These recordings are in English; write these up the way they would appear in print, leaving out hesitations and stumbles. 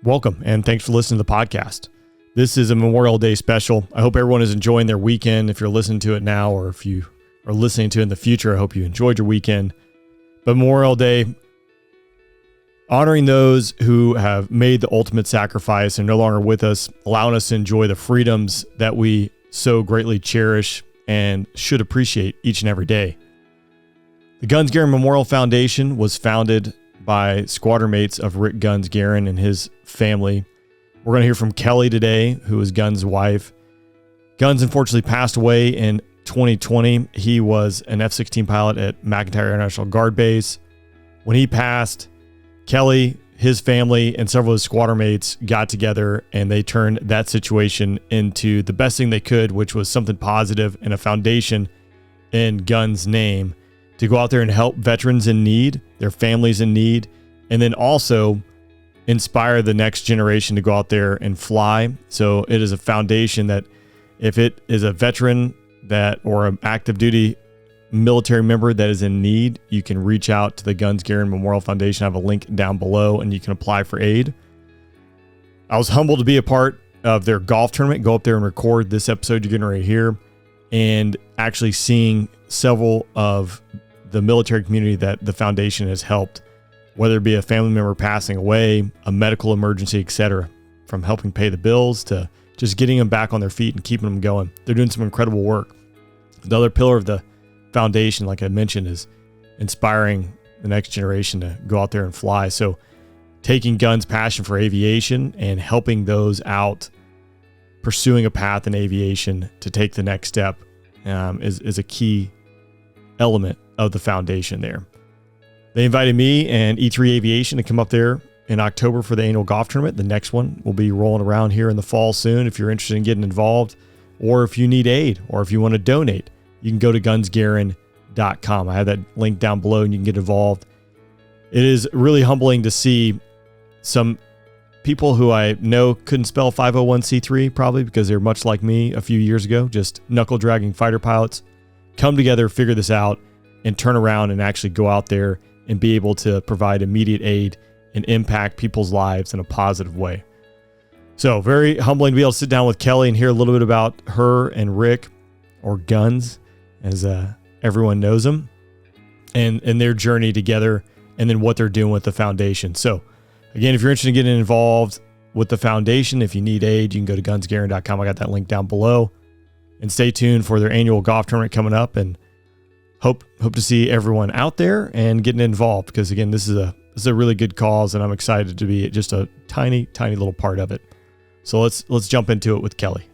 Welcome, and thanks for listening to the podcast. This is a Memorial Day special. I hope everyone is enjoying their weekend. If you're listening to it now, or if you are listening to it in the future, I hope you enjoyed your weekend. But Memorial Day, honoring those who have made the ultimate sacrifice and no longer with us, allowing us to enjoy the freedoms that we so greatly cherish and should appreciate each and every day. The Guns Garin Memorial Foundation was founded by squadron mates of Rick Guns Garin and his family. We're going to hear from Kelly today, who is Guns' wife. Guns unfortunately passed away in 2020. He was an F-16 pilot at McEntire International Guard Base. When he passed, Kelly, his family, and several of his squadron mates got together and they turned that situation into the best thing they could, which was something positive and a foundation in Guns' name to go out there and help veterans in need, their families in need, and then also inspire the next generation to go out there and fly. So it is a foundation that if it is a veteran that or an active duty military member that is in need, you can reach out to the Guns Garin Memorial Foundation. I have a link down below and you can apply for aid. I was humbled to be a part of their golf tournament, go up there and record this episode you're getting right here, and actually seeing several of the military community that the foundation has helped, whether it be a family member passing away, a medical emergency, etc., from helping pay the bills to just getting them back on their feet and keeping them going. They're doing some incredible work. The other pillar of the foundation, like I mentioned, is inspiring the next generation to go out there and fly. So taking Guns' passion for aviation and helping those out pursuing a path in aviation to take the next step is a key element of the foundation there. They invited me and E3 Aviation to come up there in October for the annual golf tournament. The next one will be rolling around here in the fall soon. If you're interested in getting involved, or if you need aid, or if you want to donate, you can go to gunsgarin.com. I have that link down below and you can get involved. It is really humbling to see some people who I know couldn't spell 501c3 probably because they're much like me a few years ago, just knuckle dragging fighter pilots, come together, figure this out, and turn around and actually go out there and be able to provide immediate aid and impact people's lives in a positive way. So very humbling to be able to sit down with Kelly and hear a little bit about her and Rick, or Guns, as everyone knows them, and their journey together, and then what they're doing with the foundation. So again, if you're interested in getting involved with the foundation, if you need aid, you can go to gunsgarin.com. I got that link down below. And stay tuned for their annual golf tournament coming up, and hope to see everyone out there and getting involved, because again, this is a really good cause, and I'm excited to be just a tiny little part of it. So let's jump into it with Kelly.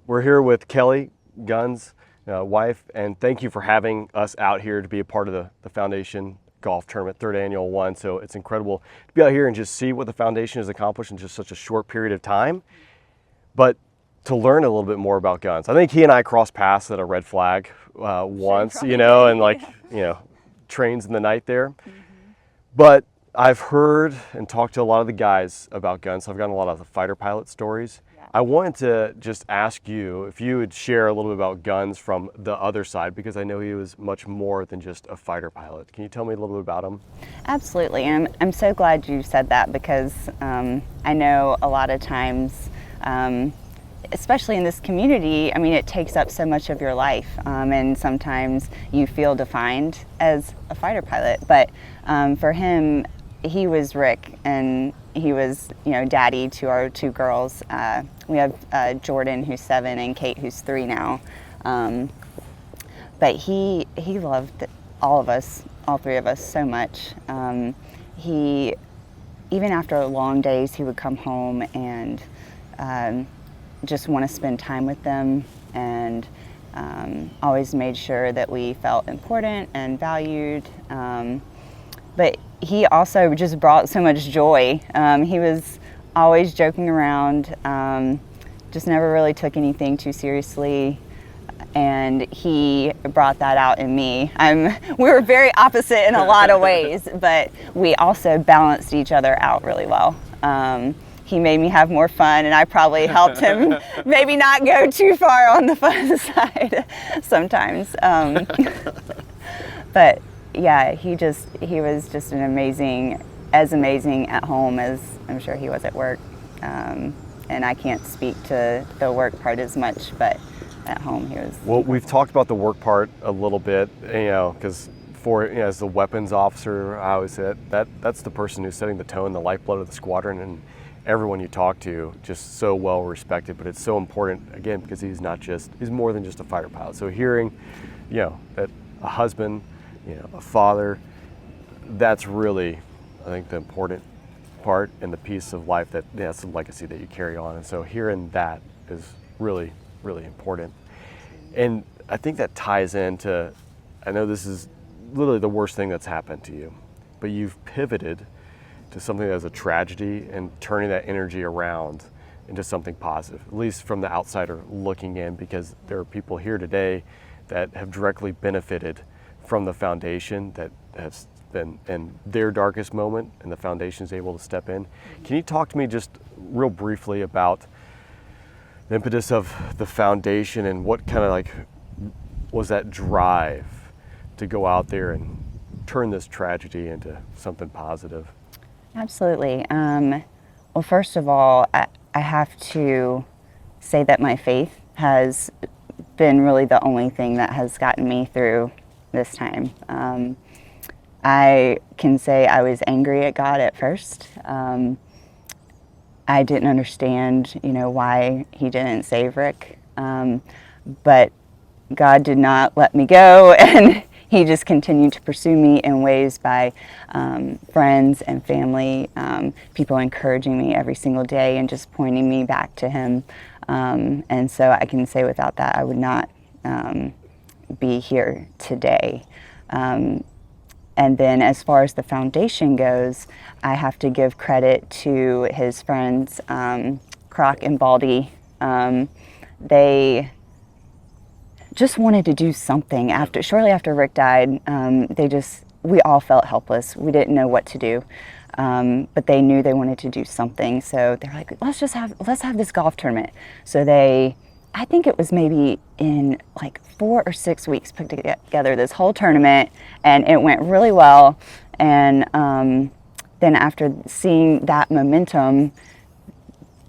We're here with Kelly, Guns' wife, and thank you for having us out here to be a part of the foundation golf tournament, third annual one. So it's incredible to be out here and just see what the foundation has accomplished in just such a short period of time. But to learn a little bit more about Guns. I think he and I crossed paths at a red flag once, and trains in the night there. Mm-hmm. But I've heard and talked to a lot of the guys about Guns. So I've gotten a lot of the fighter pilot stories. Yeah. I wanted to just ask you if you would share a little bit about Guns from the other side, because I know he was much more than just a fighter pilot. Can you tell me a little bit about him? Absolutely, and I'm so glad you said that, because I know a lot of times, especially in this community, I mean, it takes up so much of your life, and sometimes you feel defined as a fighter pilot. But for him, he was Rick, and he was, daddy to our two girls. We have Jordan, who's 7, and Kate, who's 3 now. But he loved all of us, all 3 of us, so much. He, even after long days, he would come home and just want to spend time with them, and always made sure that we felt important and valued. But he also just brought so much joy. He was always joking around, just never really took anything too seriously. And he brought that out in me. We were very opposite in a lot of ways, but we also balanced each other out really well. He made me have more fun, and I probably helped him maybe not go too far on the fun side sometimes. But yeah, he was just an amazing as amazing at home as I'm sure he was at work. And I can't speak to the work part as much, but at home he was. Well, we've talked about the work part a little bit, because as the weapons officer, I always say that's the person who's setting the tone, the lifeblood of the squadron, and everyone you talk to, just so well respected. But it's so important, again, because he's more than just a fighter pilot. So hearing, that a husband, a father, that's really, I think, the important part and the piece of life that's the legacy that you carry on. And so hearing that is really, really important. And I think that ties into, I know this is literally the worst thing that's happened to you, but you've pivoted to something that was a tragedy and turning that energy around into something positive, at least from the outsider looking in, because there are people here today that have directly benefited from the foundation, that has been in their darkest moment, and the foundation is able to step in. Can you talk to me just real briefly about the impetus of the foundation and what kind of was that drive to go out there and turn this tragedy into something positive? Absolutely. Well, first of all, I have to say that my faith has been really the only thing that has gotten me through this time. I can say I was angry at God at first. I didn't understand, why he didn't save Rick. But God did not let me go, and he just continued to pursue me in ways by friends and family, people encouraging me every single day and just pointing me back to him. And so I can say without that, I would not be here today. And then as far as the foundation goes, I have to give credit to his friends, Croc and Baldy. They just wanted to do something. Shortly after Rick died, we all felt helpless. We didn't know what to do. But they knew they wanted to do something. So they're like, let's have this golf tournament. So I think it was maybe in 4 or 6 weeks, put together this whole tournament, and it went really well. And then after seeing that momentum,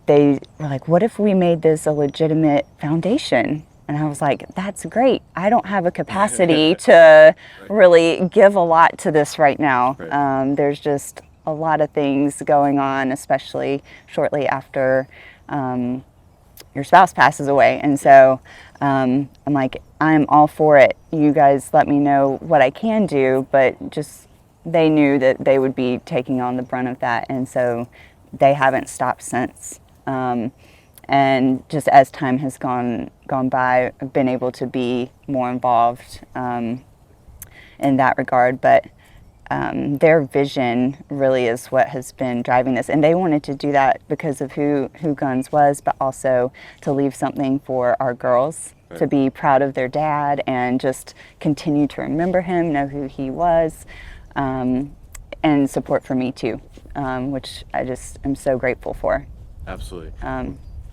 they were like, what if we made this a legitimate foundation? And I was like, that's great. I don't have a capacity to really give a lot to this right now. Right. There's just a lot of things going on, especially shortly after your spouse passes away. And so I'm like, I'm all for it. You guys let me know what I can do, but just they knew that they would be taking on the brunt of that. And so they haven't stopped since. And just as time has gone by, I've been able to be more involved in that regard. But their vision really is what has been driving this. And they wanted to do that because of who Guns was, but also to leave something for our girls, right, to be proud of their dad and just continue to remember him, know who he was, and support for me too, which I just am so grateful for. Absolutely.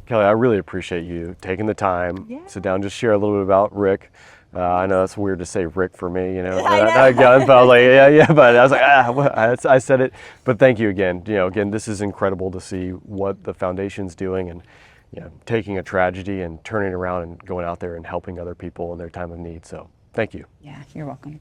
Kelly, I really appreciate you taking the time, sit down, just share a little bit about Rick. I know that's weird to say Rick for me, not Guns, but I was like, yeah, but I was like, I said it. But thank you again. Again, this is incredible to see what the foundation's doing, and taking a tragedy and turning it around and going out there and helping other people in their time of need. So thank you. Yeah, you're welcome.